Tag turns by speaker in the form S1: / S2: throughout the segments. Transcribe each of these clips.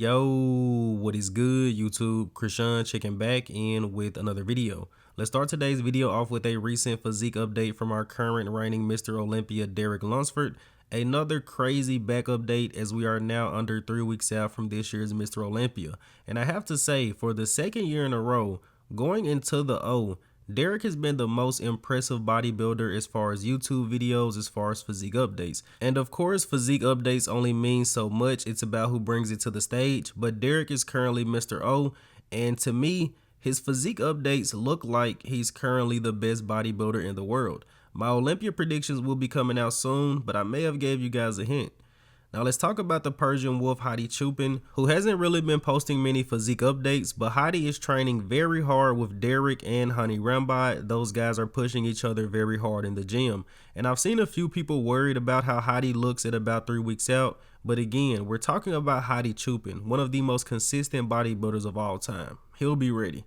S1: Yo, what is good, YouTube? Krishan checking back in with another video. Let's start today's video off with a recent physique update from our current reigning Mr. Olympia, Derek Lunsford. Another crazy back update as we are now under 3 weeks out from this year's Mr. Olympia. And I have to say, for the second year in a row, going into the O, Derek has been the most impressive bodybuilder as far as YouTube videos, as far as physique updates. And of course, physique updates only mean so much. It's about who brings it to the stage. But Derek is currently Mr. O, and to me, his physique updates look like he's currently the best bodybuilder in the world. My Olympia predictions will be coming out soon, but I may have gave you guys a hint. Now let's talk about the Persian Wolf Hadi Choopan, who hasn't really been posting many physique updates, but Hadi is training very hard with Derek and Hani Rambai. Those guys are pushing each other very hard in the gym. And I've seen a few people worried about how Hadi looks at about 3 weeks out, but again, we're talking about Hadi Choopan, one of the most consistent bodybuilders of all time. He'll be ready.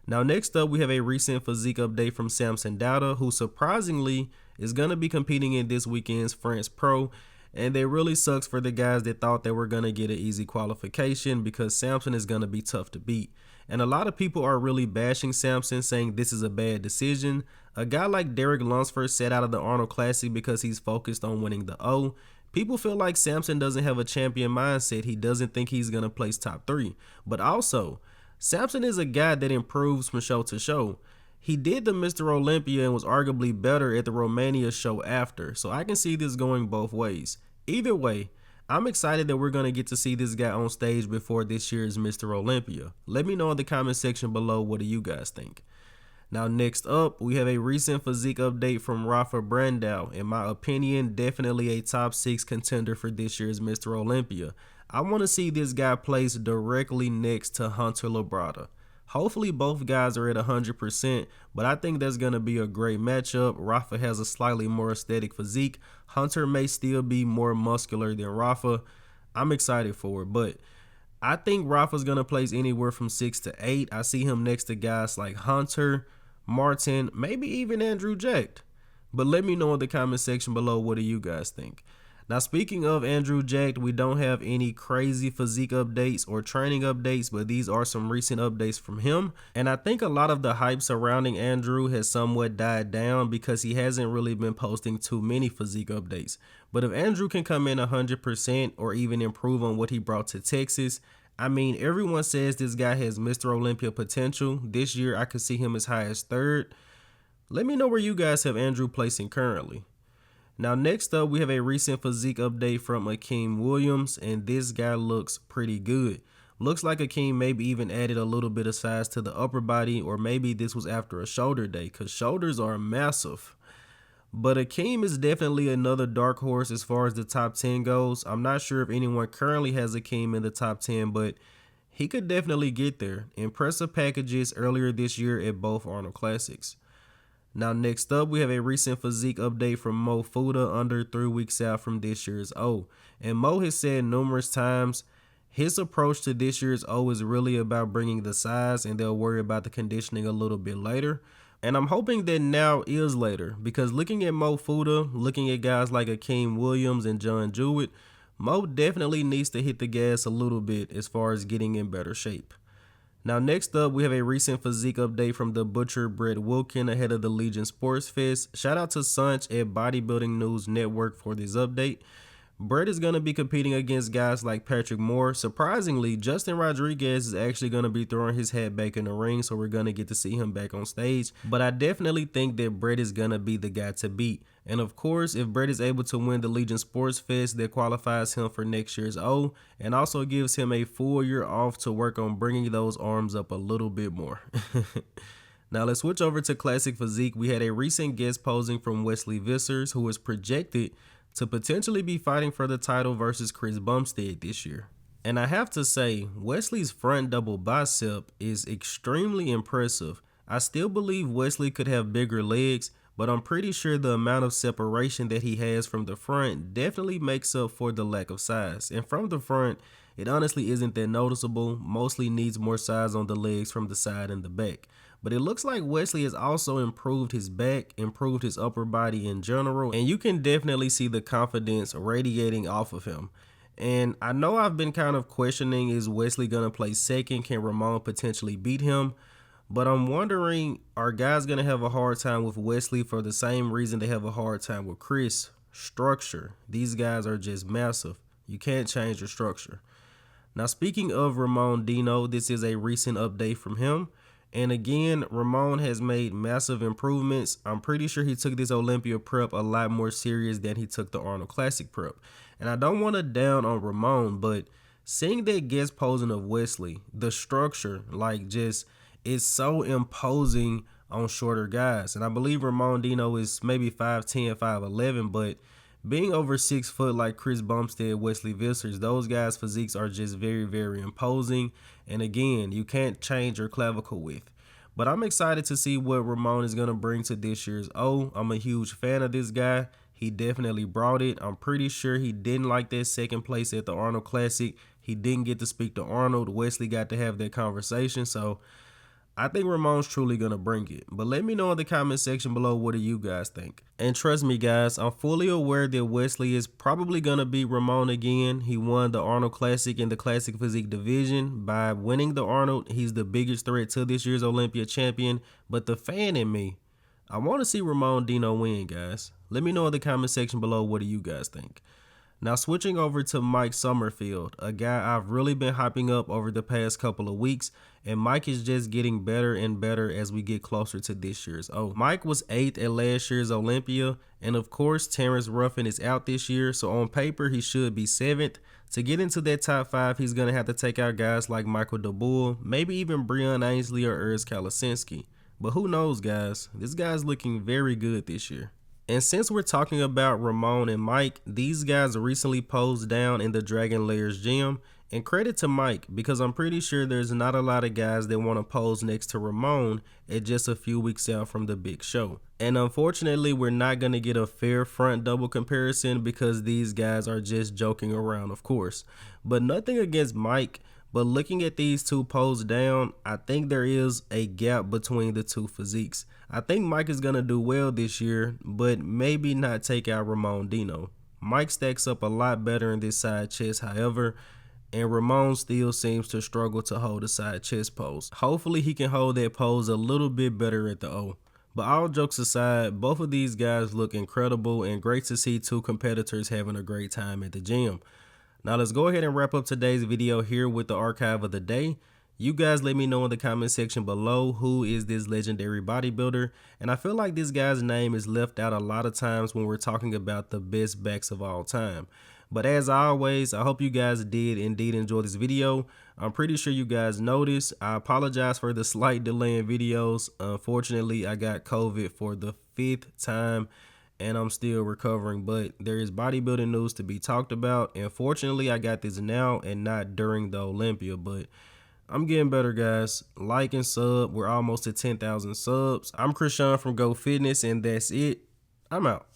S1: Now next up, we have a recent physique update from Samson Dauda, who surprisingly is going to be competing in this weekend's France Pro. And it really sucks for the guys that thought they were going to get an easy qualification, because Samson is going to be tough to beat. And a lot of people are really bashing Samson, saying this is a bad decision. A guy like Derek Lunsford sat out of the Arnold Classic because he's focused on winning the O. People feel like Samson doesn't have a champion mindset. He doesn't think he's going to place top 3. But also, Samson is a guy that improves from show to show. He did the Mr. Olympia and was arguably better at the Romania show after, so I can see this going both ways. Either way, I'm excited that we're going to get to see this guy on stage before this year's Mr. Olympia. Let me know in the comment section below, what do you guys think? Now next up, we have a recent physique update from Rafael Brandão. In my opinion, definitely a top 6 contender for this year's Mr. Olympia. I want to see this guy placed directly next to Hunter Labrada. Hopefully both guys are at 100%, but I think that's going to be a great matchup. Rafa has a slightly more aesthetic physique. Hunter may still be more muscular than Rafa. I'm excited for it, but I think Rafa's going to place anywhere from 6 to 8. I see him next to guys like Hunter, Martin, maybe even Andrew Jack. But let me know in the comment section below, what do you guys think? Now, speaking of Andrew Jack, we don't have any crazy physique updates or training updates, but these are some recent updates from him. And I think a lot of the hype surrounding Andrew has somewhat died down because he hasn't really been posting too many physique updates. But if Andrew can come in 100% or even improve on what he brought to Texas, I mean, everyone says this guy has Mr. Olympia potential. This year, I could see him as high as 3rd. Let me know where you guys have Andrew placing currently. Now next up, we have a recent physique update from Akim Williams, and this guy looks pretty good. Looks like Akim maybe even added a little bit of size to the upper body, or maybe this was after a shoulder day, because shoulders are massive. But Akim is definitely another dark horse as far as the top 10 goes. I'm not sure if anyone currently has Akim in the top 10, but he could definitely get there. Impressive packages earlier this year at both Arnold Classics. Now next up, we have a recent physique update from Foda under 3 weeks out from this year's O. And Mo has said numerous times his approach to this year's O is really about bringing the size, and they'll worry about the conditioning a little bit later. And I'm hoping that now is later, because looking at Foda, looking at guys like Akim Williams and John Jewett, Mo definitely needs to hit the gas a little bit as far as getting in better shape. Now next up, we have a recent physique update from the Butcher Brett Wilkin ahead of the Legion Sports Fest. Shout out to Sunch at Bodybuilding News Network for this update. Brett is going to be competing against guys like Patrick Moore. Surprisingly, Justin Rodriguez is actually going to be throwing his hat back in the ring, so we're going to get to see him back on stage. But I definitely think that Brett is going to be the guy to beat. And of course, if Brett is able to win the Legion Sports Fest, that qualifies him for next year's O, and also gives him a full year off to work on bringing those arms up a little bit more. Now let's switch over to Classic Physique. We had a recent guest posing from Wesley Vissers, who is projected to potentially be fighting for the title versus Chris Bumstead this year. And I have to say, Wesley's front double bicep is extremely impressive. I still believe Wesley could have bigger legs, but I'm pretty sure the amount of separation that he has from the front definitely makes up for the lack of size. And from the front, it honestly isn't that noticeable, mostly needs more size on the legs from the side and the back. But it looks like Wesley has also improved his back, improved his upper body in general, and you can definitely see the confidence radiating off of him. And I know I've been kind of questioning, is Wesley going to play second? Can Ramon potentially beat him? But I'm wondering, are guys going to have a hard time with Wesley for the same reason they have a hard time with Chris? Structure. These guys are just massive. You can't change your structure. Now, speaking of Ramon Dino, this is a recent update from him. And again, Ramon has made massive improvements. I'm pretty sure he took this Olympia prep a lot more serious than he took the Arnold Classic prep. And I don't want to down on Ramon, but seeing that guest posing of Wesley, the structure, like, just is so imposing on shorter guys. And I believe Ramon Dino is maybe 5'10", 5'11", but being over 6 foot like Chris Bumstead, Wesley Vissers, those guys' physiques are just very, very imposing. And again, you can't change your clavicle with. But I'm excited to see what Ramon is going to bring to this year's O. I'm a huge fan of this guy. He definitely brought it. I'm pretty sure he didn't like that second place at the Arnold Classic. He didn't get to speak to Arnold. Wesley got to have that conversation. So I think Ramon's truly going to bring it. But let me know in the comment section below, what do you guys think? And trust me, guys, I'm fully aware that Wesley is probably going to beat Ramon again. He won the Arnold Classic in the Classic Physique division. By winning the Arnold, he's the biggest threat to this year's Olympia champion. But the fan in me, I want to see Ramon Dino win, guys. Let me know in the comment section below, what do you guys think? Now, switching over to Mike Sommerfeld, a guy I've really been hyping up over the past couple of weeks, and Mike is just getting better and better as we get closer to this year's O. Mike was 8th at last year's Olympia, and of course, Terrence Ruffin is out this year, so on paper, he should be 7th. To get into that top 5, he's going to have to take out guys like Michael DeBull, maybe even Breon Ainsley or Urs Kalasinski. But who knows, guys? This guy's looking very good this year. And since we're talking about Ramon and Mike, these guys recently posed down in the Dragon Layers gym. And credit to Mike, because I'm pretty sure there's not a lot of guys that want to pose next to Ramon at just a few weeks out from the big show. And unfortunately, we're not going to get a fair front double comparison because these guys are just joking around, of course. But nothing against Mike. But looking at these two posed down, I think there is a gap between the two physiques. I think Mike is going to do well this year, but maybe not take out Ramon Dino. Mike stacks up a lot better in this side chest, however, and Ramon still seems to struggle to hold a side chest pose. Hopefully he can hold that pose a little bit better at the O. But all jokes aside, both of these guys look incredible, and great to see two competitors having a great time at the gym. Now let's go ahead and wrap up today's video here with the archive of the day. You guys let me know in the comment section below, who is this legendary bodybuilder? And I feel like this guy's name is left out a lot of times when we're talking about the best backs of all time. But as always, I hope you guys did indeed enjoy this video. I'm pretty sure you guys noticed. I apologize for the slight delay in videos. Unfortunately, I got COVID for the 5th time. And I'm still recovering, but there is bodybuilding news to be talked about. And fortunately, I got this now and not during the Olympia, but I'm getting better, guys. Like and sub. We're almost at 10,000 subs. I'm Krishan from Go Fitness, and that's it. I'm out.